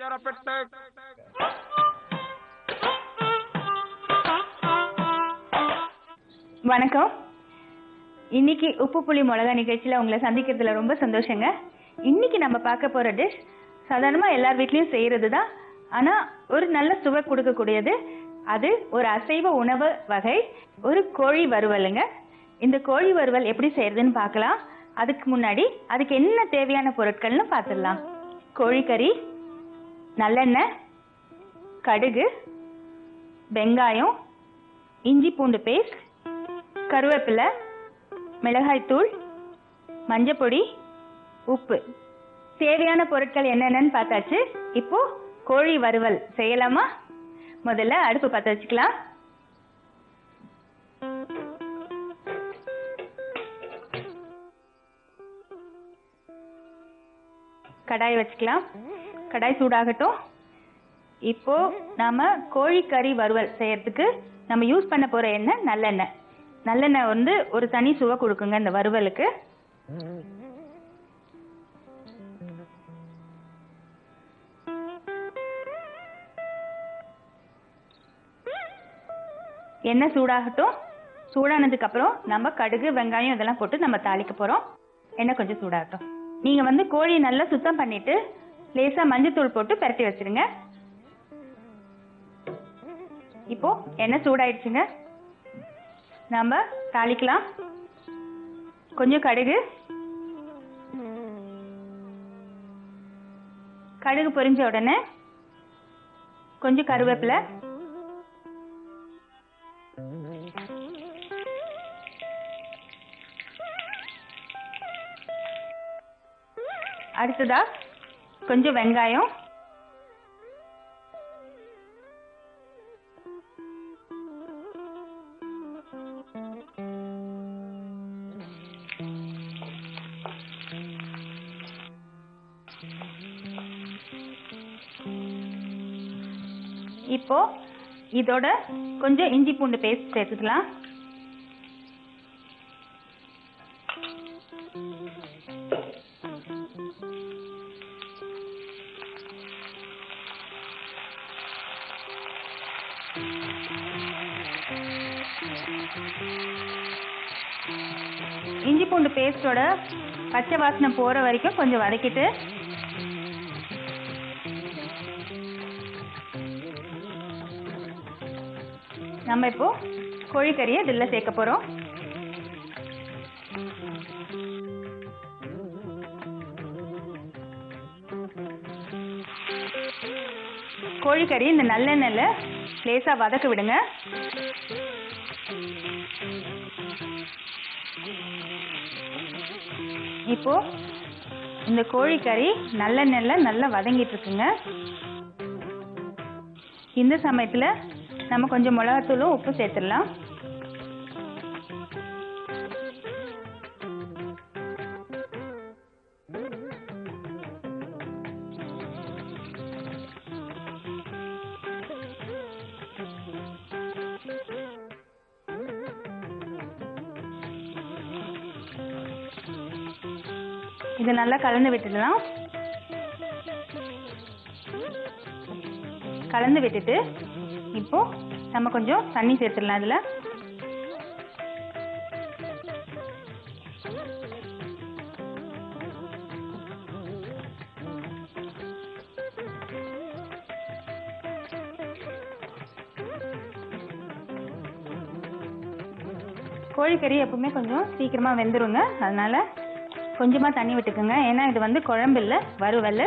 வணக்கம். இன்னைக்கு உப்பு புளி மிளகா நிகழ்ச்சியில உங்களை சந்திக்கிறதுல ரொம்ப சந்தோஷங்க. இன்னைக்கு நம்ம பார்க்க போற டிஷ் சாதாரணமா எல்லார் வீட்லயும் செய்யறது தான். ஆனா ஒரு நல்ல சுவை கொடுக்கக்கூடியது. அது ஒரு அசைவ உணவு வகை, ஒரு கோழி வறுவலுங்க. இந்த கோழி வறுவல் எப்படி செய்யறதுன்னு பார்க்கலாம். அதுக்கு முன்னாடி அதுக்கு என்ன தேவையான பொருட்கள்னு பார்த்துடலாம். கோழிக்கறி, நல்லெண்ணெய், கடுகு, வெங்காயம், இஞ்சி பூண்டு பேஸ்ட், கருவேப்பிலை, மிளகாய்த்தூள், மஞ்சப்பொடி, உப்பு. தேவையான பொருட்கள் என்னென்னு பார்த்தாச்சு. இப்போ கோழி வறுவல் செய்யலாமா? முதல்ல அடுப்பு பற்ற வச்சுக்கலாம். கடாய் வச்சுக்கலாம். கடாய் சூடாகட்டும். இப்போ நாம கோழிக்கறி வறுவல் செய்யறதுக்கு நம்ம யூஸ் பண்ண போற எண்ணெய் நல்லெண்ணெய். நல்லெண்ணெய் வந்து ஒரு தனி சுவை கொடுக்குங்க இந்த வறுவலுக்கு. எண்ணெய் சூடாகட்டும். சூடானதுக்கு அப்புறம் நம்ம கடுகு, வெங்காயம் இதெல்லாம் போட்டு நம்ம தாளிக்க போறோம். எண்ணெய் கொஞ்சம் சூடாகட்டும். நீங்க வந்து கோழி நல்லா சுத்தம் பண்ணிட்டு லேசா மஞ்சத்தூள் போட்டு பரட்டி வச்சிருங்க. இப்போ எண்ணெய் சூடாயிடுச்சுங்க. நம்ம தாளிக்கலாம். கொஞ்சம் கடுகு, கடுகு பொரிஞ்ச உடனே கொஞ்சம் கருவேப்பிலை, அடுத்ததா கொஞ்சம் வெங்காயம், இப்போ இதோட கொஞ்சம் இஞ்சி பூண்டு பேஸ்ட் சேர்த்துக்கலாம். இஞ்சி பூண்டு பேஸ்டோட பச்சை வாசனை போற வரைக்கும் கொஞ்சம் வதக்கிட்டு நம்ம இப்போ கோழிக்கறியை இதுல சேர்க்க போறோம். கோழிக்கறி இந்த நல்லெண்ணெயில லேசா வதக்க விடுங்க. இப்போ இந்த கோழிக்கறி நல்லெண்ணெயில நல்லா வதங்கிட்டு இருக்குங்க. இந்த சமயத்துல நம்ம கொஞ்சம் மிளகாத்தூளும் உப்பு சேர்த்துடலாம். இது நல்லா கலந்து விட்டுடலாம். கலந்து விட்டுட்டு இப்போ நம்ம கொஞ்சம் தண்ணி சேர்த்துடலாம். இதுல கோழிக்கறி எப்பவுமே கொஞ்சம் சீக்கிரமா வெந்துருங்க. அதனால கொஞ்சமா தண்ணி விட்டுக்குங்க. ஏன்னா இது வந்து குழம்பு இல்ல, வறுவல்.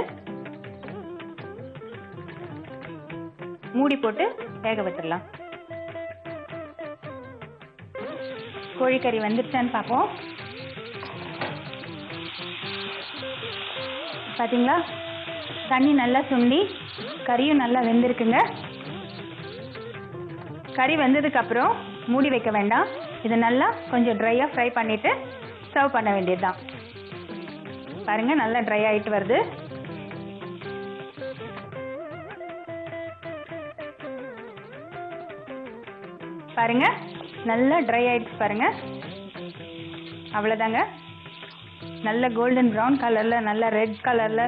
மூடி போட்டு வேக விட்டுடலாம். கோழிக்கறி வந்துருச்சான்னு பார்ப்போம். பாத்தீங்களா, தண்ணி நல்லா சுண்டி கறியும் நல்லா வெந்திருக்குங்க. கறி வெந்ததுக்கு அப்புறம் மூடி வைக்க வேண்டாம். இது நல்லா கொஞ்சம் ட்ரையா ஃப்ரை பண்ணிட்டு சர்வ் பண்ண வேண்டியதுதான். பாருங்க, நல்லா ட்ரை ஆயிட்டு வருது. பாருங்க, நல்லா ட்ரை ஆயிடுச்சு பாருங்க. அவ்வளவுதாங்க. நல்ல கோல்டன் ப்ரௌன் கலர்ல, நல்ல ரெட் கலர்ல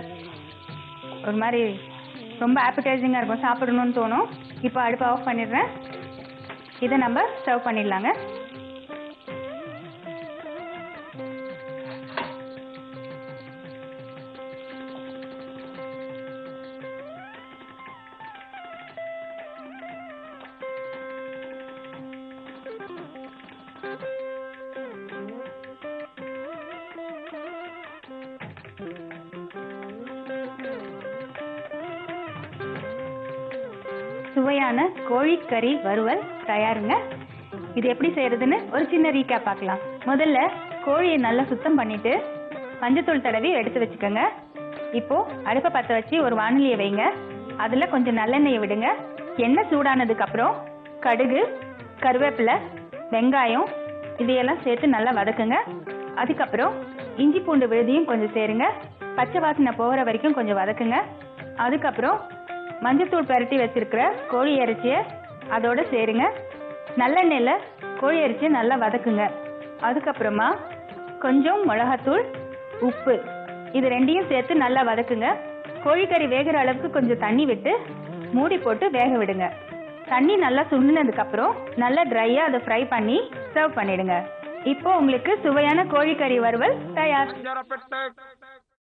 ஒரு மாதிரி ரொம்ப ஆப்படைசிங்காக இருக்கும், சாப்பிடணும்னு தோணும். இப்போ அடுப்பை ஆஃப் பண்ணிடுறேன். இதை நம்ம சர்வ் பண்ணிடலாங்க. சுவையான கோழிக்கறி வறுவல் தயாருங்க. இது எப்படி செய்யறதுன்னு ஒரு சின்ன ரீகேப் பார்க்கலாம். முதல்ல கோழியை நல்லா சுத்தம் பண்ணிட்டு மஞ்சத்தூள் தடவி எடுத்து வச்சுக்கோங்க. இப்போ அடுப்பை பற்ற வச்சு ஒரு வாணலியை வைங்க. அதில் கொஞ்சம் நல்லெண்ணெயை விடுங்க. எண்ணெய் சூடானதுக்கு அப்புறம் கடுகு, கருவேப்பிலை, வெங்காயம் இதையெல்லாம் சேர்த்து நல்லா வதக்குங்க. அதுக்கப்புறம் இஞ்சி பூண்டு விழுதியும் கொஞ்சம் சேருங்க. பச்சை வாசனை போகிற வரைக்கும் கொஞ்சம் வதக்குங்க. அதுக்கப்புறம் மஞ்சத்தூள் பரட்டி வச்சிருக்கிற கோழி இறைச்சியை அதோட சேருங்க. நல்லெண்ணெயில் கோழி இறைச்சியை நல்லா வதக்குங்க. அதுக்கப்புறமா கொஞ்சம் மிளகாத்தூள், உப்பு இது ரெண்டையும் சேர்த்து நல்லா வதக்குங்க. கோழிக்கறி வேகிற அளவுக்கு கொஞ்சம் தண்ணி விட்டு மூடி போட்டு வேக விடுங்க. தண்ணி நல்லா சுண்டினதுக்கப்புறம் நல்லா ட்ரையாக அதை ஃப்ரை பண்ணி சர்வ் பண்ணிடுங்க. இப்போ உங்களுக்கு சுவையான கோழிக்கறி வறுவல் தயார்.